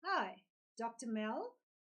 Hi, Dr. Mel,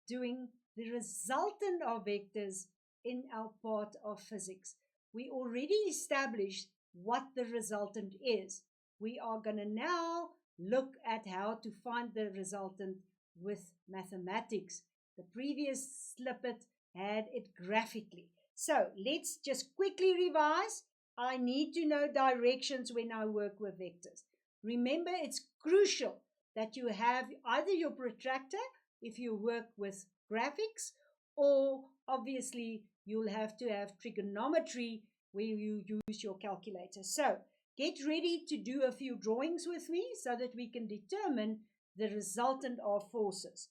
doing the resultant of vectors in our part of physics. We already established what the resultant is. We are going to now look at how to find the resultant with mathematics. The previous snippet had it graphically. So let's just quickly revise. I need to know directions when I work with vectors. Remember, it's crucial that you have either your protractor if you work with graphics, or obviously you'll have to have trigonometry where you use your calculator. So get ready to do a few drawings with me so that we can determine the resultant of forces.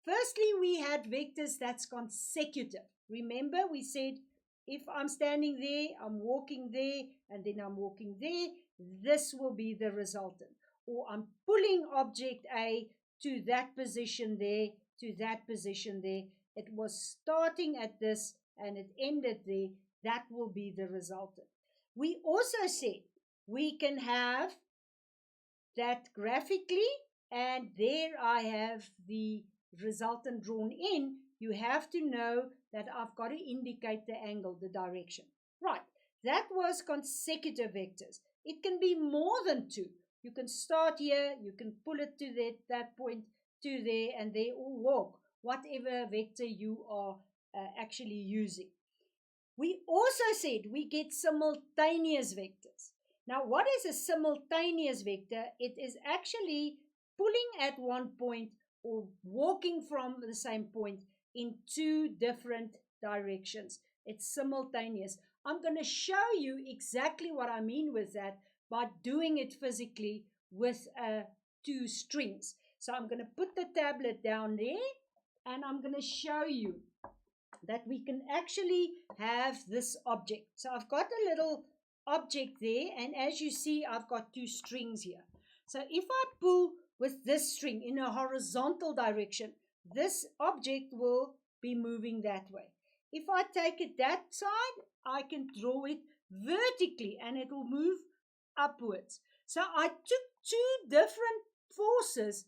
Firstly, we had vectors that's consecutive. Remember, we said if I'm standing there, I'm walking there, and then I'm walking there, this will be the resultant. Or I'm pulling object A to that position there, to that position there. It was starting at this and it ended there. That will be the resultant. We also said we can have that graphically, and there I have the resultant drawn in. You have to know that I've got to indicate the angle, the direction. Right, that was consecutive vectors. It can be more than two. You can start here, you can pull it to that point, to there, and they all walk, whatever vector you are actually using. We also said we get simultaneous vectors. Now, what is a simultaneous vector? It is actually pulling at one point or walking from the same point in two different directions. It's simultaneous. I'm going to show you exactly what I mean with that by doing it physically with two strings. So I'm going to put the tablet down there and I'm going to show you that we can actually have this object. So I've got a little object there, and as you see, I've got two strings here. So if I pull with this string in a horizontal direction, this object will be moving that way. If I take it that side, I can draw it vertically and it will move upwards. So I took two different forces,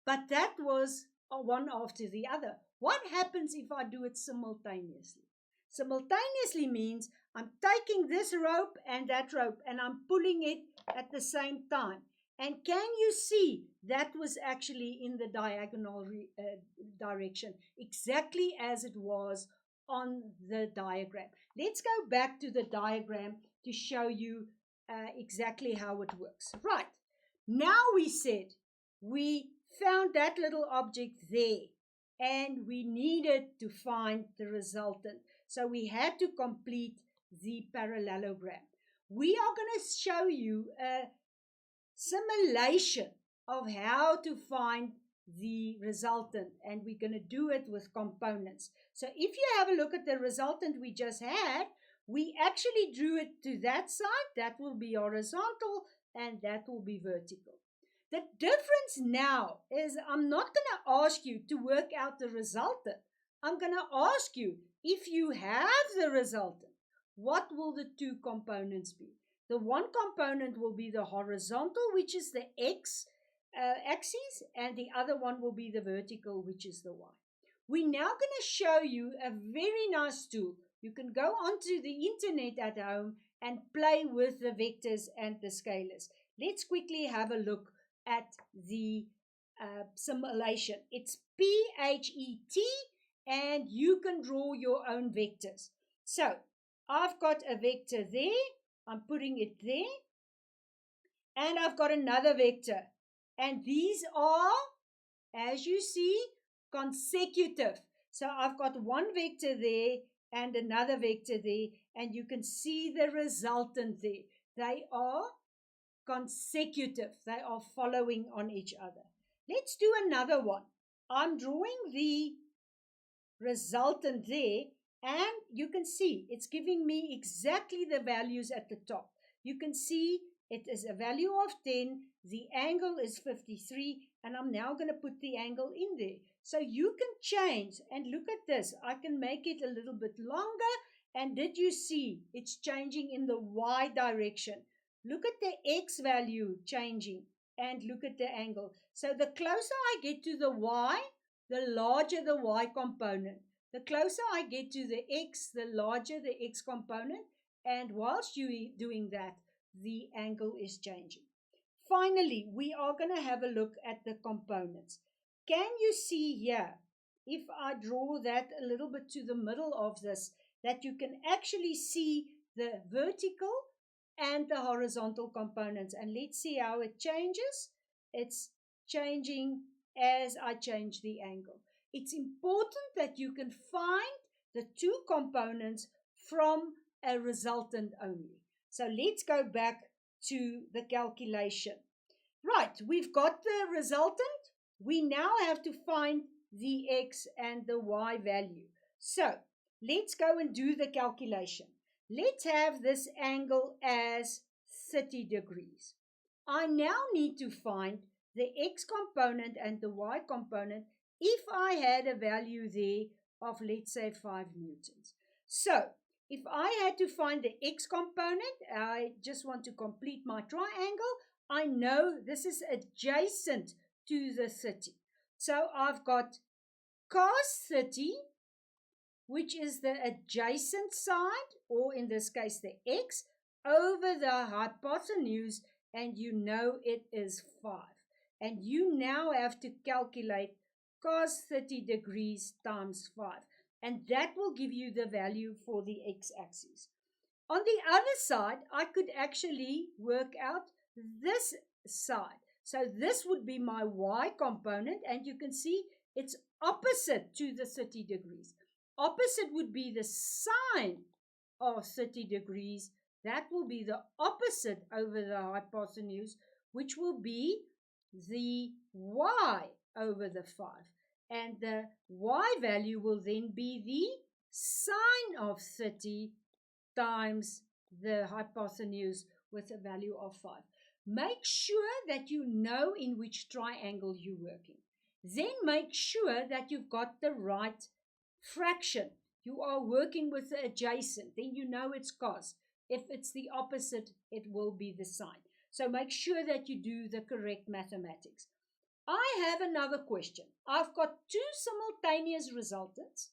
but that was one after the other. What happens if I do it simultaneously? Simultaneously means I'm taking this rope and that rope and I'm pulling it at the same time. And can you see that was actually in the diagonal direction, exactly as it was on the diagram? Let's go back to the diagram to show you exactly how it works. Right, now we said we found that little object there and we needed to find the resultant. So we had to complete the parallelogram. We are going to show you a simulation of how to find the resultant, and we're going to do it with components. So if you have a look at the resultant we just had, we actually drew it to that side. That will be horizontal and that will be vertical. The difference now is I'm not going to ask you to work out the resultant. I'm going to ask you, if you have the resultant, what will the two components be? The one component will be the horizontal, which is the x axis, and the other one will be the vertical, which is the y. We're now going to show you a very nice tool. You can go onto the internet at home and play with the vectors and the scalars. Let's quickly have a look at the simulation. It's PHET, and you can draw your own vectors. So I've got a vector there, I'm putting it there, and I've got another vector. And these are, as you see, consecutive. So I've got one vector there and another vector there, and you can see the resultant there. They are consecutive. They are following on each other. Let's do another one. I'm drawing the resultant there, and you can see it's giving me exactly the values at the top. You can see it is a value of 10, the angle is 53, and I'm now going to put the angle in there. So you can change, and look at this. I can make it a little bit longer, and did you see it's changing in the y direction? Look at the x value changing, and look at the angle. So the closer I get to the y, the larger the y component. The closer I get to the x, the larger the x component. And whilst you're doing that, the angle is changing. Finally, we are going to have a look at the components. Can you see here, if I draw that a little bit to the middle of this, that you can actually see the vertical and the horizontal components? And let's see how it changes. It's changing as I change the angle. It's important that you can find the two components from a resultant only. So let's go back to the calculation. Right, we've got the resultant. We now have to find the x and the y value. So let's go and do the calculation. Let's have this angle as 30 degrees. I now need to find the x component and the y component if I had a value there of, let's say, 5 newtons. So if I had to find the x component, I just want to complete my triangle. I know this is adjacent to the 30. So I've got cos 30, which is the adjacent side, or in this case the x, over the hypotenuse, and you know it is 5. And you now have to calculate cos 30 degrees times 5. And that will give you the value for the x-axis. On the other side, I could actually work out this side. So this would be my y component, and you can see it's opposite to the 30 degrees. Opposite would be the sine of 30 degrees. That will be the opposite over the hypotenuse, which will be the y over the 5. And the y value will then be the sine of 30 times the hypotenuse with a value of 5. Make sure that you know in which triangle you're working. Then make sure that you've got the right fraction. You are working with the adjacent. Then you know it's cos. If it's the opposite, it will be the sine. So make sure that you do the correct mathematics. I have another question. I've got two simultaneous resultants.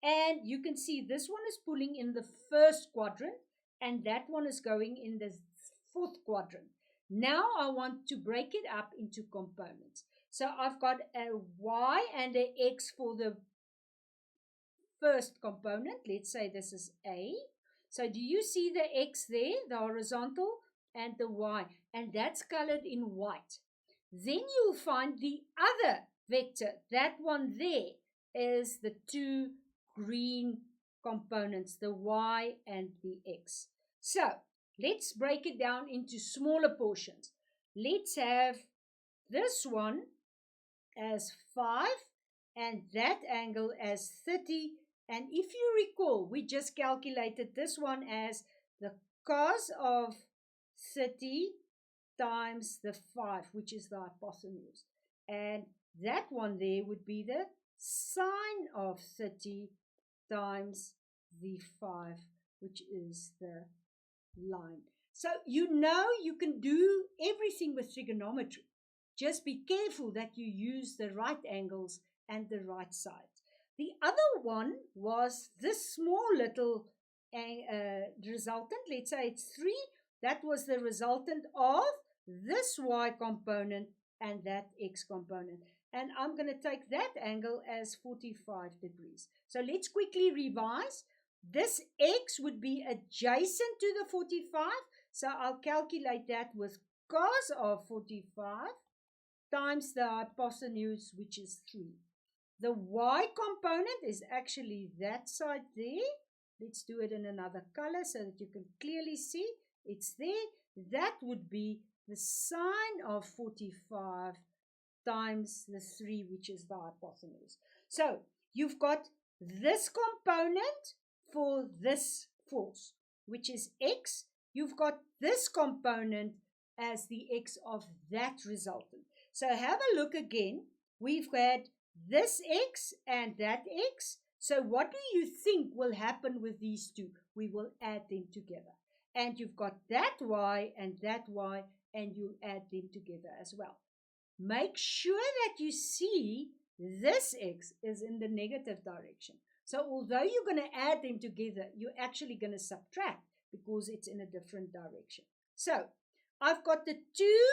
And you can see this one is pulling in the first quadrant, and that one is going in the fourth quadrant. Now I want to break it up into components. So I've got a y and a x for the first component. Let's say this is A. So do you see the x there, the horizontal, and the y? And that's colored in white. Then you'll find the other vector. That one there is the two green components, the y and the x. So let's break it down into smaller portions. Let's have this one as 5 and that angle as 30. And if you recall, we just calculated this one as the cos of 30 times the 5, which is the hypotenuse. And that one there would be the sine of 30 times the 5, which is the line. So you know you can do everything with trigonometry. Just be careful that you use the right angles and the right sides. The other one was this small little resultant. Let's say it's 3. That was the resultant of this y component and that x component. And I'm going to take that angle as 45 degrees. So let's quickly revise. This x would be adjacent to the 45. So I'll calculate that with cos of 45 times the hypotenuse, which is 3. The y component is actually that side there. Let's do it in another color so that you can clearly see. It's there. That would be the sine of 45 times the 3, which is the hypotenuse. So you've got this component for this force, which is x. You've got this component as the x of that resultant. So have a look again. We've had this x and that x. So what do you think will happen with these two? We will add them together. and you've got that y and that y, and you add them together as well. Make sure that you see this x is in the negative direction. So although you're going to add them together, you're actually going to subtract because it's in a different direction. So I've got the two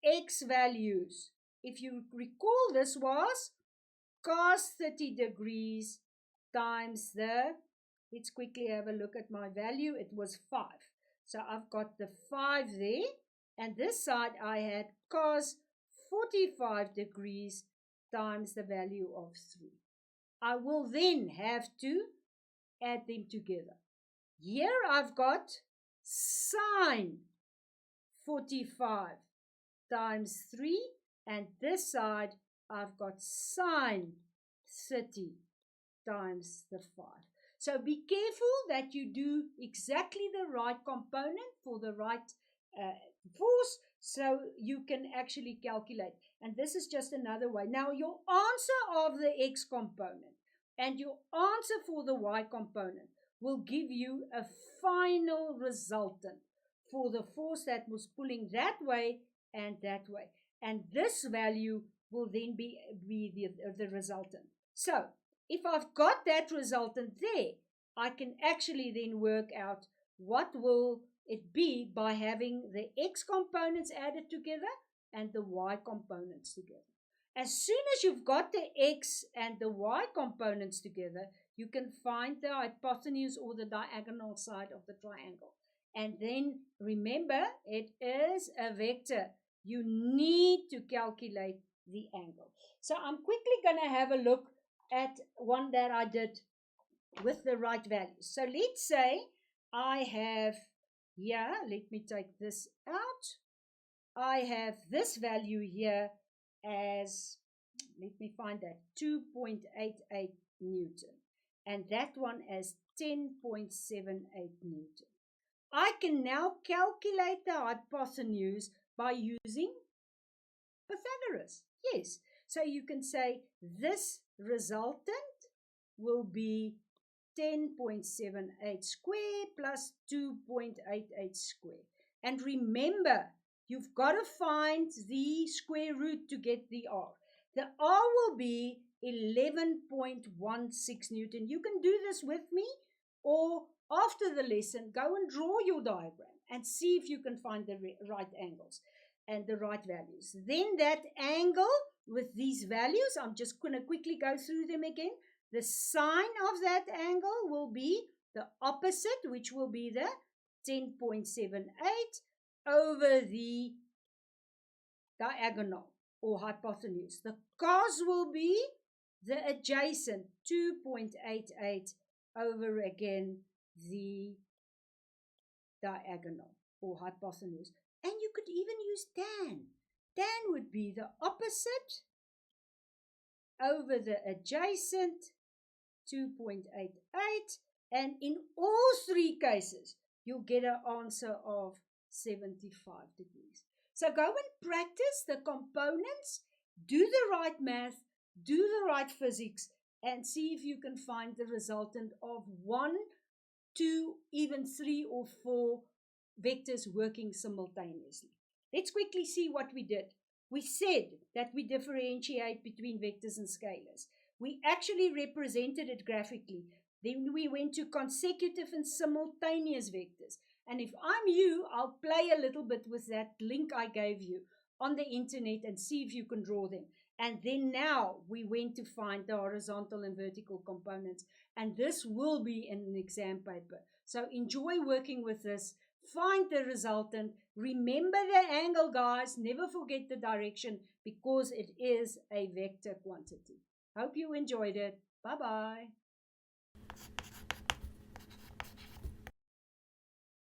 x values. If you recall, this was cos 30 degrees times let's quickly have a look at my value. It was 5. So I've got the 5 there. And this side I had cos 45 degrees times the value of 3. I will then have to add them together. Here I've got sine 45 times 3, and this side I've got sine 30 times the 5. So be careful that you do exactly the right component for the right force, so you can actually calculate. And this is just another way. Now your answer of the x component and your answer for the y component will give you a final resultant for the force that was pulling that way and that way. And this value will then be the resultant. So if I've got that resultant there, I can actually then work out what will it be by having the x components added together and the y components together. As soon as you've got the x and the y components together, you can find the hypotenuse or the diagonal side of the triangle. And then remember, it is a vector. You need to calculate the angle. So I'm quickly going to have a look at one that I did with the right values. So let's say I have here, let me take this out. I have this value here as, let me find that, 2.88 Newton. And that one as 10.78 Newton. I can now calculate the hypotenuse by using Pythagoras. Yes. So you can say this resultant will be 10.78 square plus 2.88 square. And remember, you've got to find the square root to get the R. The R will be 11.16 Newton. You can do this with me, or after the lesson, go and draw your diagram and see if you can find the right angles and the right values. Then that angle with these values, I'm just going to quickly go through them again. The sine of that angle will be the opposite, which will be the 10.78 over the diagonal or hypotenuse. The cos will be the adjacent 2.88 over again the diagonal or hypotenuse. And you could even use tan. Tan would be the opposite over the adjacent 2.88, and in all three cases you'll get an answer of 75 degrees. So go and practice the components, do the right math, do the right physics, and see if you can find the resultant of 1, 2, even 3 or 4 vectors working simultaneously. Let's quickly see what we did. We said that we differentiate between vectors and scalars. We actually represented it graphically. Then we went to consecutive and simultaneous vectors. And if I'm you, I'll play a little bit with that link I gave you on the internet and see if you can draw them. And then now we went to find the horizontal and vertical components. And this will be in an exam paper. So enjoy working with this. Find the resultant. Remember the angle, guys. Never forget the direction because it is a vector quantity. Hope you enjoyed it. Bye-bye.